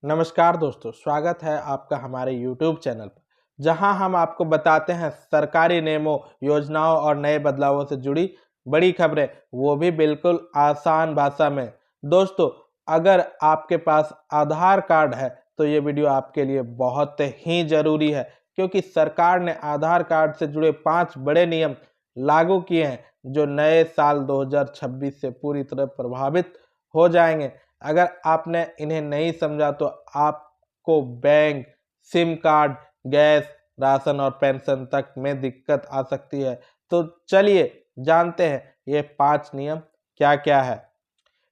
नमस्कार दोस्तों, स्वागत है आपका हमारे YouTube चैनल पर, जहां हम आपको बताते हैं सरकारी नियमों, योजनाओं और नए बदलावों से जुड़ी बड़ी खबरें, वो भी बिल्कुल आसान भाषा में। दोस्तों, अगर आपके पास आधार कार्ड है, तो ये वीडियो आपके लिए बहुत ही ज़रूरी है, क्योंकि सरकार ने आधार कार्ड से जुड़े 5 बड़े नियम लागू किए हैं, जो नए साल 2026 से पूरी तरह प्रभावित हो जाएंगे। अगर आपने इन्हें नहीं समझा तो आपको bank, SIM card, gas, ration और पेंशन तक में दिक्कत आ सकती है। तो चलिए जानते हैं ये 5 नियम क्या-क्या है।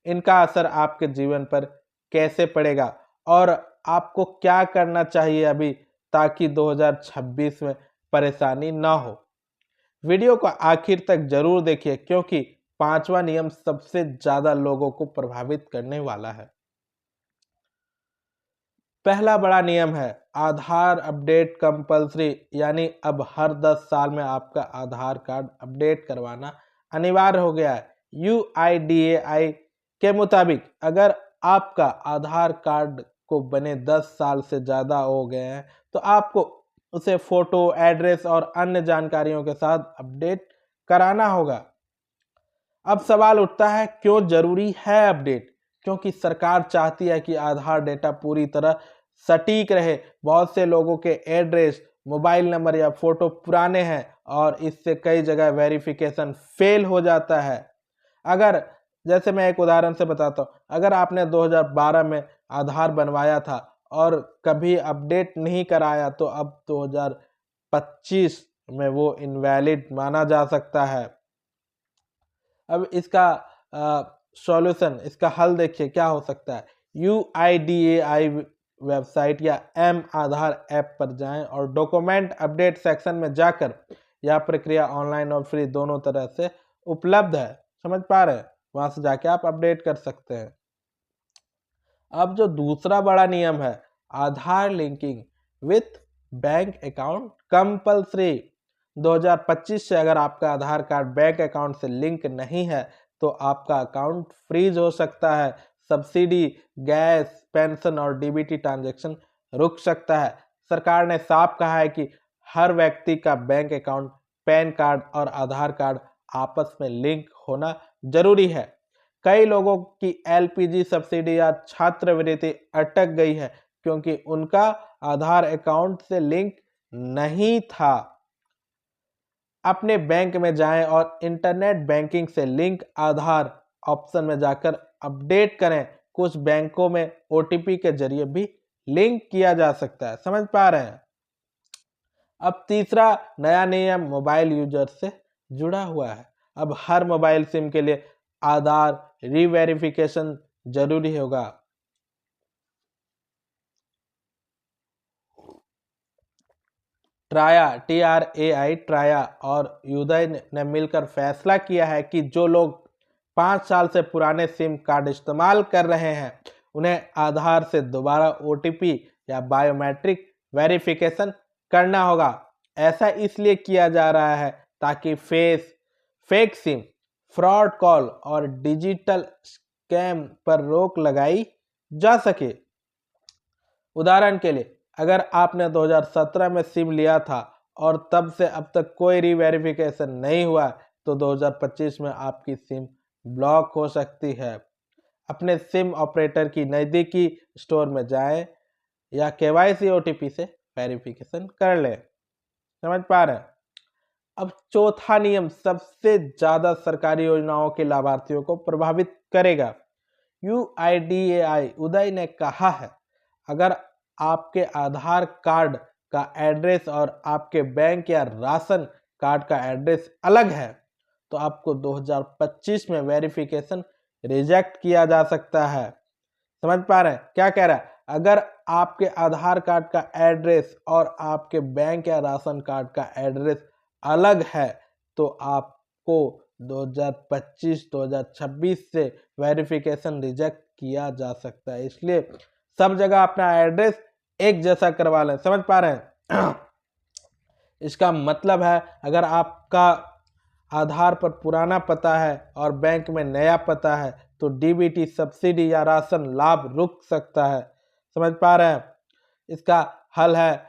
इनका असर आपके जीवन पर कैसे पड़ेगा और आपको क्या करना चाहिए अभी, ताकि 2026 में परेशानी ना हो। वीडियो को आखिर तक जरूर देखिए, क्योंकि 5वां नियम सबसे ज्यादा लोगों को प्रभावित करने वाला है। पहला बड़ा नियम है आधार अपडेट कंपलसरी, यानी अब हर 10 साल में आपका आधार कार्ड अपडेट करवाना अनिवार्य हो गया है। UIDAI के मुताबिक अगर आपका आधार कार्ड को बने 10 साल से ज़्यादा हो गए हैं, तो आपको उसे फोटो, एड्रेस और अन्य जानकारियों के साथ अपडेट कराना होगा। अब सवाल उठता है, क्यों जरूरी है अपडेट? क्योंकि सरकार चाहती है कि आधार डेटा पूरी तरह सटीक रहे। बहुत से लोगों के एड्रेस, मोबाइल नंबर या फोटो पुराने हैं और इससे कई जगह वेरिफिकेशन फेल हो जाता है। अगर जैसे मैं एक उदाहरण से बताता हूँ, अगर आपने 2012 में आधार बनवाया था और कभी अपडेट नहीं कराया, तो अब 2025 में वो इनवैलिड माना जा सकता है। अब इसका सॉल्यूशन, इसका हल देखिए क्या हो सकता है। UIDAI वेबसाइट या एम आधार ऐप पर जाएं और डॉक्यूमेंट अपडेट सेक्शन में जाकर, यह प्रक्रिया ऑनलाइन और फ्री दोनों तरह से उपलब्ध है। समझ पा रहे हैं? वहां से जाके आप अपडेट कर सकते हैं। अब जो दूसरा बड़ा नियम है Aadhaar linking with bank account compulsory. 2025 से अगर आपका आधार कार्ड बैंक अकाउंट से लिंक नहीं है, तो आपका अकाउंट फ्रीज हो सकता है। सब्सिडी, गैस, पेंशन और डीबीटी ट्रांजैक्शन रुक सकता है। सरकार ने साफ कहा है कि हर व्यक्ति का बैंक अकाउंट, पैन कार्ड और आधार कार्ड आपस में लिंक होना जरूरी है। कई लोगों की LPG सब्सिडी या छात्रवृत्ति अटक गई है, क्योंकि उनका आधार अकाउंट से लिंक नहीं था। अपने बैंक में जाएं और इंटरनेट बैंकिंग से लिंक आधार ऑप्शन में जाकर अपडेट करें। कुछ बैंकों में OTP के जरिए भी लिंक किया जा सकता है। समझ पा रहे हैं? अब तीसरा नया नियम मोबाइल यूजर से जुड़ा हुआ है। अब हर मोबाइल सिम के लिए आधार रीवेरिफिकेशन जरूरी होगा। ट्राया और उदय ने मिलकर फैसला किया है कि जो लोग 5 साल से पुराने सिम कार्ड इस्तेमाल कर रहे हैं, उन्हें आधार से दोबारा OTP या बायोमेट्रिक वेरिफिकेशन करना होगा। ऐसा इसलिए किया जा रहा है ताकि फेक सिम, फ्रॉड कॉल और डिजिटल स्कैम पर रोक लगाई जा सके। उदाहरण के लिए, अगर आपने 2017 में सिम लिया था और तब से अब तक कोई रीवेरिफिकेशन नहीं हुआ, तो 2025 में आपकी सिम ब्लॉक हो सकती है। अपने सिम ऑपरेटर की नज़दीकी स्टोर में जाएं या KYC OTP से वेरिफिकेशन कर लें। समझ पा रहे हैं? अब चौथा नियम सबसे ज्यादा सरकारी योजनाओं के लाभार्थियों को प्रभावित करेगा। UIDAI उदय ने कहा है, अगर आपके आधार कार्ड का एड्रेस और आपके बैंक या राशन कार्ड का एड्रेस अलग है, तो आपको 2025 में वेरिफिकेशन रिजेक्ट किया जा सकता है। समझ पा रहे हैं क्या कह रहा है? अगर आपके आधार कार्ड का एड्रेस और आपके बैंक या राशन कार्ड का एड्रेस अलग है, तो आपको 2025-2026 से वेरिफिकेशन रिजेक्ट किया जा सकता है। इसलिए सब जगह अपना एड्रेस एक जैसा करवा लें। समझ पा रहे हैं? इसका मतलब है, अगर आपका आधार पर पुराना पता है और बैंक में नया पता है, तो DBT सब्सिडी या राशन लाभ रुक सकता है। समझ पा रहे हैं। इसका हल है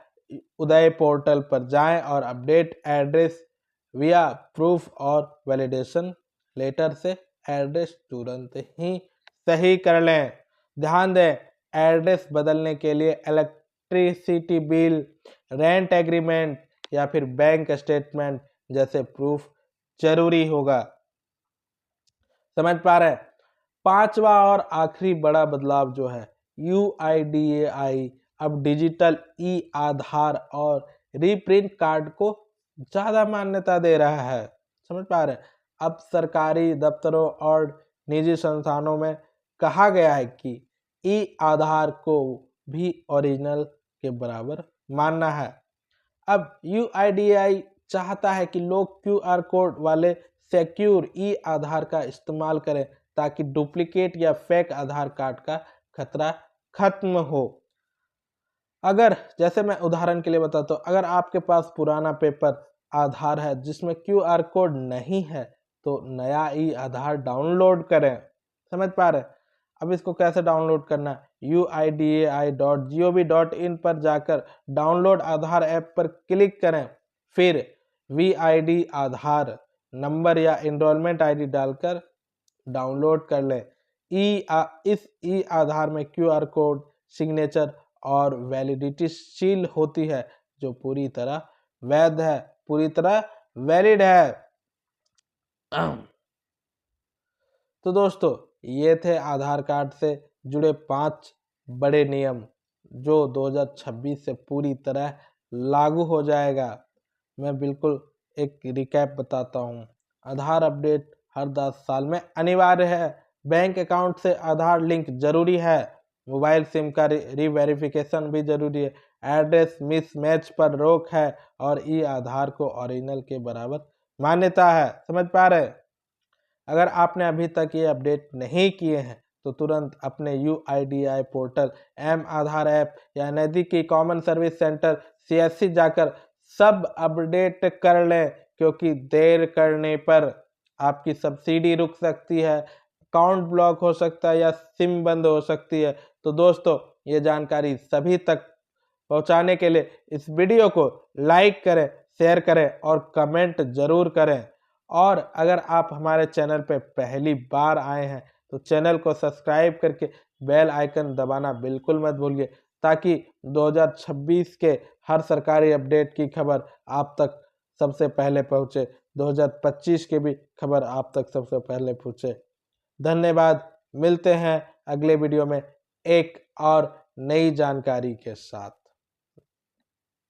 उदय पोर्टल पर जाएं और अपडेट एड्रेस विया प्रूफ और वैलिडेशन लेटर से एड्रेस तुरंत ही सही कर लें। ध्यान दें, एड्रेस बदलने के लिए इलेक्ट्रिसिटी बिल, रेंट एग्रीमेंट या फिर बैंक स्टेटमेंट जैसे प्रूफ जरूरी होगा। समझ पा रहे हैं। पांचवा और आखिरी बड़ा बदलाव जो है, UIDAI अब डिजिटल ई आधार और रीप्रिंट कार्ड को ज्यादा मान्यता दे रहा है। समझ पा रहे हैं। अब सरकारी दफ्तरों और निजी संस्थानों में कहा गया है कि ई आधार को भी ओरिजिनल के बराबर मानना है। अब UIDAI चाहता है कि लोग QR कोड वाले सिक्योर ई आधार का इस्तेमाल करें ताकि डुप्लीकेट या फेक आधार कार्ड का खतरा खत्म हो। अगर जैसे मैं उदाहरण के लिए बताता हूँ, अगर आपके पास पुराना पेपर आधार है जिसमें QR कोड नहीं है तो नया ई आधार डाउनलोड करें। समझ पा रहे हैं। अब इसको कैसे डाउनलोड करना है, uidai.gov.in पर जाकर डाउनलोड आधार ऐप पर क्लिक करें, फिर VID आधार नंबर या एनरोलमेंट ID डालकर डाउनलोड कर लें। इस ई आधार में QR कोड, सिग्नेचर और वैलिडिटी सील होती है जो पूरी तरह वैध है, पूरी तरह वैलिड है। तो दोस्तों, ये थे आधार कार्ड से जुड़े 5 बड़े नियम जो 2026 से पूरी तरह लागू हो जाएगा। मैं बिल्कुल एक रिकैप बताता हूँ। आधार अपडेट हर 10 साल में अनिवार्य है। बैंक अकाउंट से आधार लिंक जरूरी है। मोबाइल सिम का रीवेरिफिकेशन भी जरूरी है। एड्रेस मिसमैच पर रोक है और ई आधार को ओरिजिनल के बराबर मान्यता है। समझ पा रहे? अगर आपने अभी तक ये अपडेट नहीं किए हैं तो तुरंत अपने UIDAI पोर्टल, एम आधार ऐप या नज़दीकी कॉमन सर्विस सेंटर CSC जाकर सब अपडेट कर लें, क्योंकि देर करने पर आपकी सब्सिडी रुक सकती है, अकाउंट ब्लॉक हो सकता है या सिम बंद हो सकती है। तो दोस्तों, ये जानकारी सभी तक पहुंचाने के लिए इस वीडियो को लाइक करें, शेयर करें और कमेंट जरूर करें। और अगर आप हमारे चैनल पर पहली बार आए हैं तो चैनल को सब्सक्राइब करके बेल आइकन दबाना बिल्कुल मत भूलिए, ताकि 2026 के हर सरकारी अपडेट की खबर आप तक सबसे पहले पहुंचे, 2025 की भी खबर आप तक सबसे पहले पहुंचे। धन्यवाद। मिलते हैं अगले वीडियो में एक और नई जानकारी के साथ।